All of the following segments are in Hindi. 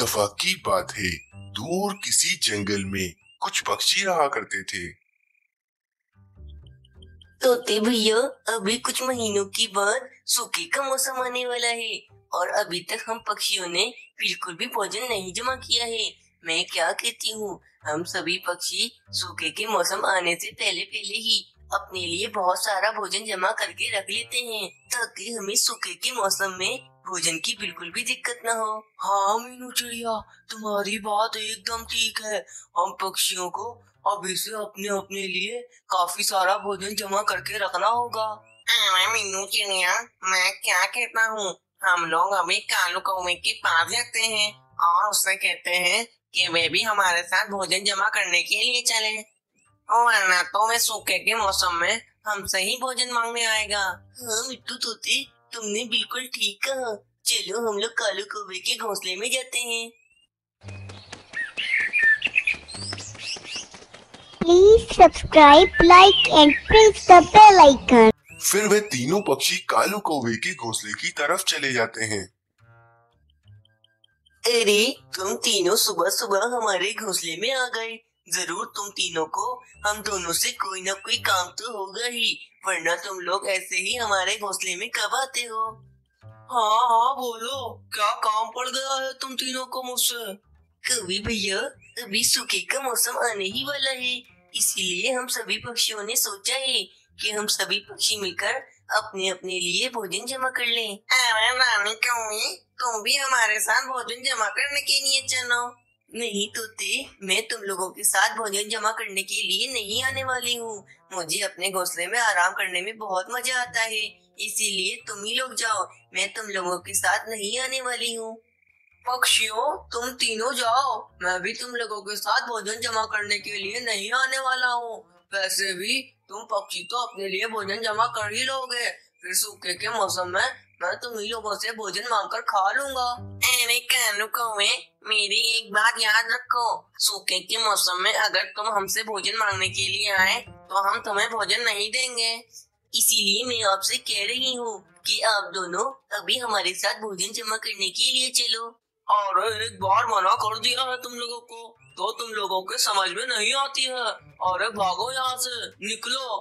दफा की बात है, दूर किसी जंगल में कुछ पक्षी रहा करते थे। तोते भैया, अभी कुछ महीनों के बाद सूखे का मौसम आने वाला है और अभी तक हम पक्षियों ने बिल्कुल भी भोजन नहीं जमा किया है। मैं क्या कहती हूँ, हम सभी पक्षी सूखे के मौसम आने से पहले पहले ही अपने लिए बहुत सारा भोजन जमा करके रख लेते हैं, ताकि हमें सूखे के मौसम में भोजन की बिल्कुल भी दिक्कत न हो। हाँ मीनू चिड़िया, तुम्हारी बात एकदम ठीक है। हम पक्षियों को अभी से अपने अपने लिए काफी सारा भोजन जमा करके रखना होगा। मीनू चिड़िया, मैं क्या कहता हूँ, हम लोग अभी कालू कौवे के पास जाते हैं और उससे कहते हैं कि वे भी हमारे साथ भोजन जमा करने के लिए चले, वरना तो वे सूखे के मौसम में हमसे ही भोजन मांगने आएगा। हाँ मिट्टू तोते, तुमने बिल्कुल ठीक कहा। चलो हम लोग कालू कौवे के घोंसले में जाते हैं। Please subscribe, like and press the bell icon. फिर वे तीनों पक्षी कालू कौवे के घोंसले की तरफ चले जाते हैं। अरे, तुम तीनों सुबह सुबह हमारे घोंसले में आ गए। जरूर तुम तीनों को हम दोनों से कोई ना कोई काम तो होगा ही, वरना तुम लोग ऐसे ही हमारे घोंसले में कब आते हो? हाँ हाँ बोलो, क्या काम पड़ गया है तुम तीनों को मुझसे? कौवे भैया, अभी सूखे का मौसम आने ही वाला है, इसीलिए हम सभी पक्षियों ने सोचा है कि हम सभी पक्षी मिलकर अपने अपने लिए भोजन जमा कर लें। अरे रानी कौवे, तुम भी हमारे साथ भोजन जमा करने के लिए चलो। नहीं तोते, मैं तुम लोगों के साथ भोजन जमा करने के लिए नहीं आने वाली हूँ। मुझे अपने घोंसले में आराम करने में बहुत मजा आता है, इसीलिए तुम ही लोग जाओ, मैं तुम लोगों के साथ नहीं आने वाली हूँ। पक्षियों, तुम तीनों जाओ, मैं भी तुम लोगों के साथ भोजन जमा करने के लिए नहीं आने वाला हूँ। वैसे भी तुम पक्षी तो अपने लिए भोजन जमा कर ही लोगे, फिर सूखे के मौसम में मैं तुम ही लोगों से भोजन मांगकर खा लूंगा। अरे कालू कौवे, मेरी एक बात याद रखो, सूखे के मौसम में अगर तुम हमसे भोजन मांगने के लिए आए तो हम तुम्हें भोजन नहीं देंगे। इसीलिए मैं आपसे कह रही हूँ कि आप दोनों अभी हमारे साथ भोजन जमा करने के लिए चलो। और एक बार मना कर दिया है तुम लोगों को तो तुम लोगों के समझ में नहीं आती है। अरे भागो यहाँ से, निकलो।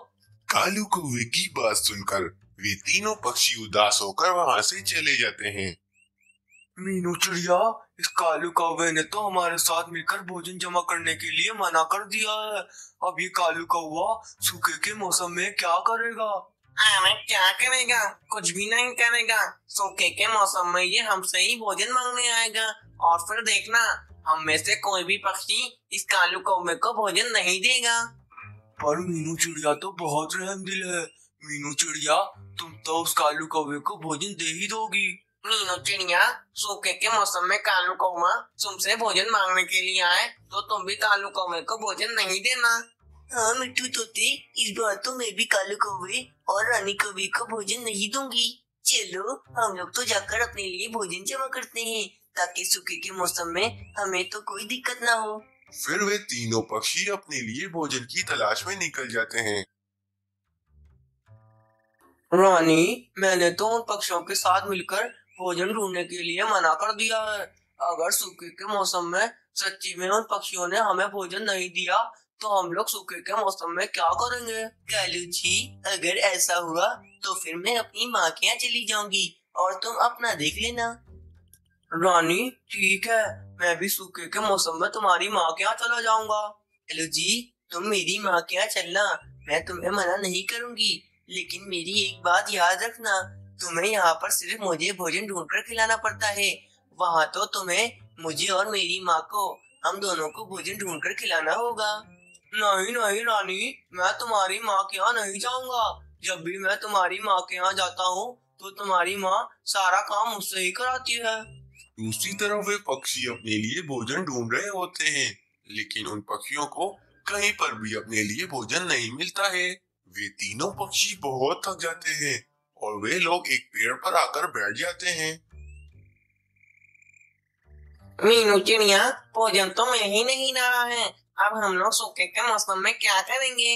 कालू कौवे की बात सुनकर वे तीनों पक्षी उदास होकर वहाँ से चले जाते हैं। मीनू चिड़िया, इस कालू कौवे ने तो हमारे साथ मिलकर भोजन जमा करने के लिए मना कर दिया है। अब ये कालू कौवा सूखे के मौसम में क्या करेगा? अरे क्या करेगा, कुछ भी नहीं करेगा। सूखे के मौसम में ये हमसे ही भोजन मांगने आएगा और फिर देखना, हम में से कोई भी पक्षी इस कालू कौवे को भोजन नहीं देगा। पर मीनू चिड़िया तो बहुत रहमदिल है। मीनू चिड़िया, तुम तो उस कालू कौवे को भोजन दे ही दोगी। मीनू चिड़िया, सूखे के मौसम में कालू कौवा तुमसे भोजन मांगने के लिए आए तो तुम भी कालू कौवे को भोजन नहीं देना। हाँ मिट्टू तोते, इस बार तो मैं भी कालू कौवे और रानी कौवे को भोजन नहीं दूंगी। चलो हम लोग तो जाकर अपने लिए भोजन जमा करते हैं, ताकि सूखे के मौसम में हमें तो कोई दिक्कत ना हो। फिर वे तीनों पक्षी अपने लिए भोजन की तलाश में निकल जाते हैं। रानी, मैंने तो उन पक्षियों के साथ मिलकर भोजन ढूंढने के लिए मना कर दिया है। अगर सूखे के मौसम में सच्ची में उन पक्षियों ने हमें भोजन नहीं दिया तो हम लोग सूखे के मौसम में क्या करेंगे? कालू जी, अगर ऐसा हुआ तो फिर मैं अपनी माँ के यहाँ चली जाऊंगी और तुम अपना देख लेना। रानी ठीक है, मैं भी सूखे के मौसम में तुम्हारी माँ के यहाँ चला जाऊंगा। कालू जी, तुम मेरी माँ के यहाँ चलना, मैं तुम्हें मना नहीं करूंगी, लेकिन मेरी एक बात याद रखना, तुम्हें यहाँ पर सिर्फ मुझे भोजन ढूंढकर खिलाना पड़ता है। वहाँ तो तुम्हें मुझे और मेरी माँ को, हम दोनों को भोजन ढूंढकर खिलाना होगा। नहीं नहीं रानी, मैं तुम्हारी माँ के यहाँ नहीं जाऊंगा। जब भी मैं तुम्हारी माँ के यहाँ जाता हूँ तो तुम्हारी माँ सारा काम मुझसे ही कराती है। दूसरी तरफ वे पक्षी अपने लिए भोजन ढूंढ रहे होते हैं, लेकिन उन पक्षियों को कहीं पर भी अपने लिए भोजन नहीं मिलता है। वे तीनों पक्षी बहुत थक जाते हैं और वे लोग एक पेड़ पर आकर बैठ जाते हैं। मीनू चिड़िया, भोजन तो मिल ही नहीं रहा है, अब हम लोग सूखे के मौसम में क्या करेंगे?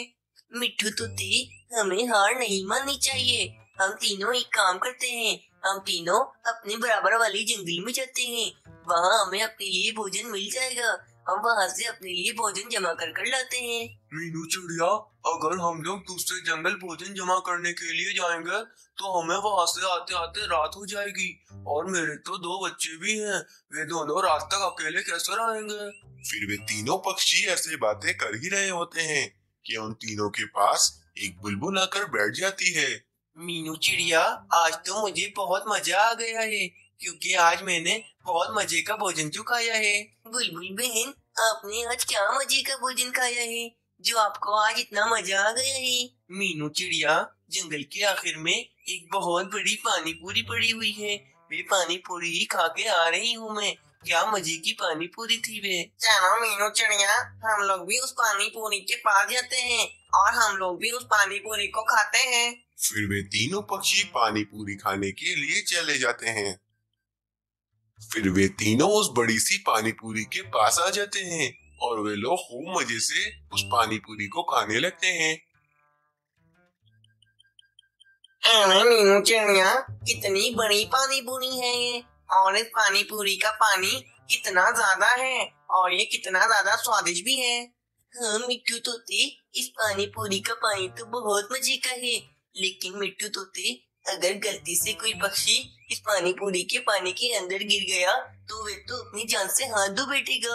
मिट्टू तोते, हमें हार नहीं माननी चाहिए। हम तीनों एक काम करते हैं, हम तीनों अपने बराबर वाली जंगल में जाते हैं वहाँ हमें अपने लिए भोजन मिल जाएगा। हम वहाँ से अपने लिए भोजन जमा कर कर लाते हैं। मीनू चिड़िया, अगर हम लोग दूसरे जंगल भोजन जमा करने के लिए जाएंगे तो हमें वहाँ से आते आते रात हो जाएगी। और मेरे तो 2 बच्चे भी हैं, वे दोनों रात तक अकेले कैसे रहेंगे? फिर वे तीनों पक्षी ऐसे बातें कर ही रहे होते हैं कि उन तीनों के पास एक बुलबुल आकर बैठ जाती है। मीनू चिड़िया, आज तो मुझे बहुत मजा आ गया है, क्योंकि आज मैंने बहुत मजे का भोजन जो खाया है। बुलबुल बहन, आपने आज क्या मजे का भोजन खाया है जो आपको आज इतना मजा आ गया है? मीनू चिड़िया, जंगल के आखिर में एक बहुत बड़ी पानी पूरी पड़ी हुई है। वे पानी पूरी ही खा के आ रही हूँ मैं। क्या मजे की पानी पूरी थी वे। चलो मीनू चिड़िया, हम लोग भी उस पानी पूरी के पास जाते हैं और हम लोग भी उस पानी पूरी को खाते हैं। फिर वे तीनों पक्षी पानी पूरी खाने के लिए चले जाते हैं। फिर वे तीनों उस बड़ी सी पानी पूरी के पास आ जाते हैं और वे लोग खूब मजे से उस पानी पूरी को खाने लगते हैं। अरे मीनू चिड़िया, कितनी बड़ी पानी पूरी है ये, और इस पानी पूरी का पानी कितना ज्यादा है और ये कितना ज्यादा स्वादिष्ट भी है। हाँ मिट्टू तोते, इस पानी पूरी का पानी तो बहुत मजे का है, लेकिन मिट्टू तोते, अगर गलती से कोई पक्षी इस पानी पूरी के पानी के अंदर गिर गया तो वे तो अपनी जान से हाथ धो बैठेगा।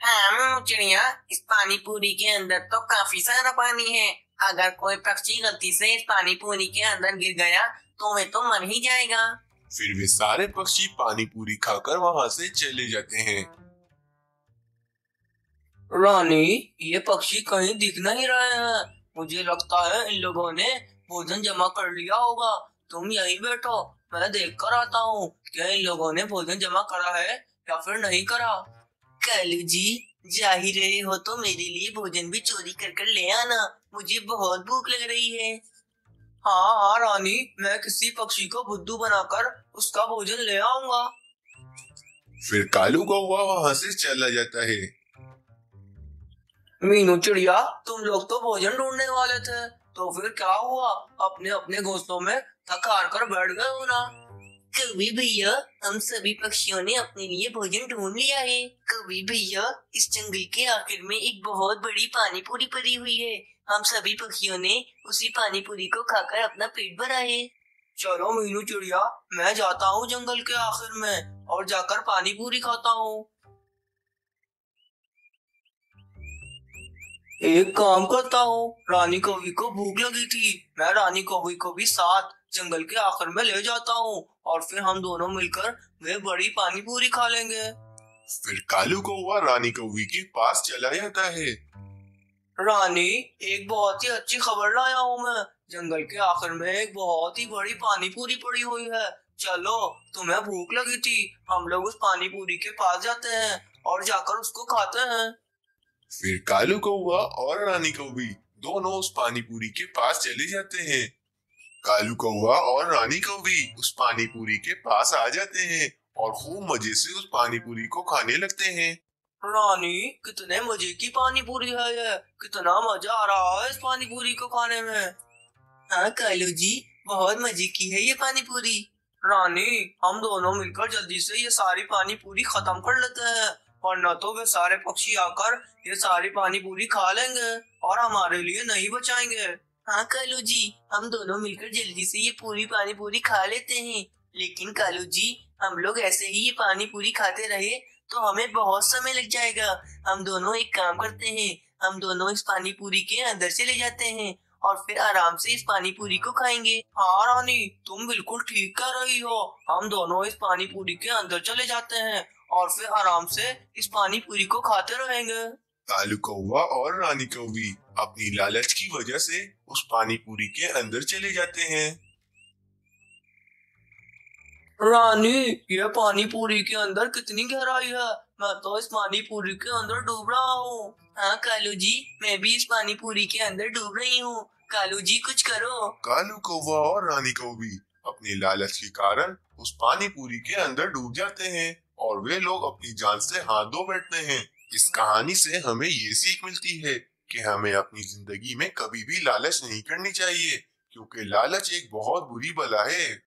हाँ मीनू चिड़िया, इस पानी पूरी के अंदर तो काफी सारा पानी है। अगर कोई पक्षी गलती से इस पानी पूरी के अंदर गिर गया तो वे तो मर ही जाएगा। फिर वे सारे पक्षी पानी पूरी खाकर वहाँ से चले जाते हैं। रानी, ये पक्षी कहीं दिख नहीं रहे हैं। मुझे लगता है इन लोगों ने भोजन जमा कर लिया होगा। तुम यहीं बैठो, मैं देख कर आता हूँ क्या इन लोगों ने भोजन जमा करा है या फिर नहीं करा। कालू जी, जा ही रहे हो तो मेरे लिए भोजन भी चोरी कर कर ले आना, मुझे बहुत भूख लग रही है। हाँ हाँ रानी, मैं किसी पक्षी को बुद्धू बनाकर उसका भोजन ले आऊंगा। फिर कालू कौवा वहाँ से चला जाता है। मीनू चिड़िया, तुम लोग तो भोजन ढूंढने वाले थे, तो फिर क्या हुआ? अपने अपने घोंसलों में थक हार कर बैठ गए हो ना? कौवे भैया, हम सभी पक्षियों ने अपने लिए भोजन ढूंढ लिया है। कौवे भैया, इस जंगल के आखिर में एक बहुत बड़ी पानी पूरी पड़ी हुई है। हम सभी पक्षियों ने उसी पानी पूरी को खाकर अपना पेट भरा है। चलो मीनू चिड़िया, मैं जाता हूँ जंगल के आखिर में और जाकर पानी पूरी खाता हूँ। एक काम करता हूँ, रानी कौवी को भूख लगी थी, मैं रानी कौवी को भी साथ जंगल के आखिर में ले जाता हूँ और फिर हम दोनों मिलकर वे बड़ी पानी पूरी खा लेंगे। फिर कालू कौवा रानी कौवी के पास चला जाता है। रानी, एक बहुत ही अच्छी खबर लाया हूँ मैं। जंगल के आखिर में एक बहुत ही बड़ी पानी पूरी पड़ी हुई है। चलो, तुम्हें भूख लगी थी, हम लोग उस पानी पूरी के पास जाते हैं और जाकर उसको खाते हैं। फिर कालू कौवा और रानी कौवी दोनों उस पानी पूरी के पास चले जाते हैं। कालू कौवा और रानी कौवी उस पानी पूरी के पास आ जाते हैं और खूब मजे से उस पानी पूरी को खाने लगते हैं। रानी, कितने मजे की पानी पूरी है ये, कितना मजा आ रहा है इस पानी पूरी को खाने में। हाँ कालू जी, बहुत मजे की है ये पानी पूरी। रानी, हम दोनों मिलकर जल्दी से ये सारी पानी पूरी खत्म कर लेते हैं, वरना तो वे सारे पक्षी आकर ये सारी पानी पूरी खा लेंगे और हमारे लिए नहीं बचाएंगे। हाँ कालू जी, हम दोनों मिलकर जल्दी से ये पूरी पानी पूरी खा लेते हैं। लेकिन कालू जी, हम लोग ऐसे ही ये पानी पूरी खाते रहे तो हमें बहुत समय लग जाएगा। हम दोनों एक काम करते हैं, हम दोनों इस पानी पूरी के अंदर चले जाते हैं और फिर आराम से इस पानी पूरी को खाएंगे। हाँ रानी, तुम बिल्कुल ठीक कह रही हो। हम दोनों इस पानी पूरी के अंदर चले जाते हैं और फिर आराम से इस पानी पूरी को खाते रहेंगे। कालू कौवा और रानी कौवी अपनी लालच की वजह से उस पानी पूरी के अंदर चले जाते हैं। रानी, ये पानी पूरी के अंदर कितनी गहराई है, मैं तो इस पानी पूरी के अंदर डूब रहा हूँ। हाँ कालू जी, मैं भी इस पानी पूरी के अंदर डूब रही हूँ। कालू जी कुछ करो। कालू कौवा और रानी कौवी अपनी लालच के कारण उस पानी पूरी के अंदर डूब जाते हैं और वे लोग अपनी जान से हाथ धो बैठते हैं। इस कहानी से हमें ये सीख मिलती है कि हमें अपनी जिंदगी में कभी भी लालच नहीं करनी चाहिए, क्योंकि लालच एक बहुत बुरी बला है।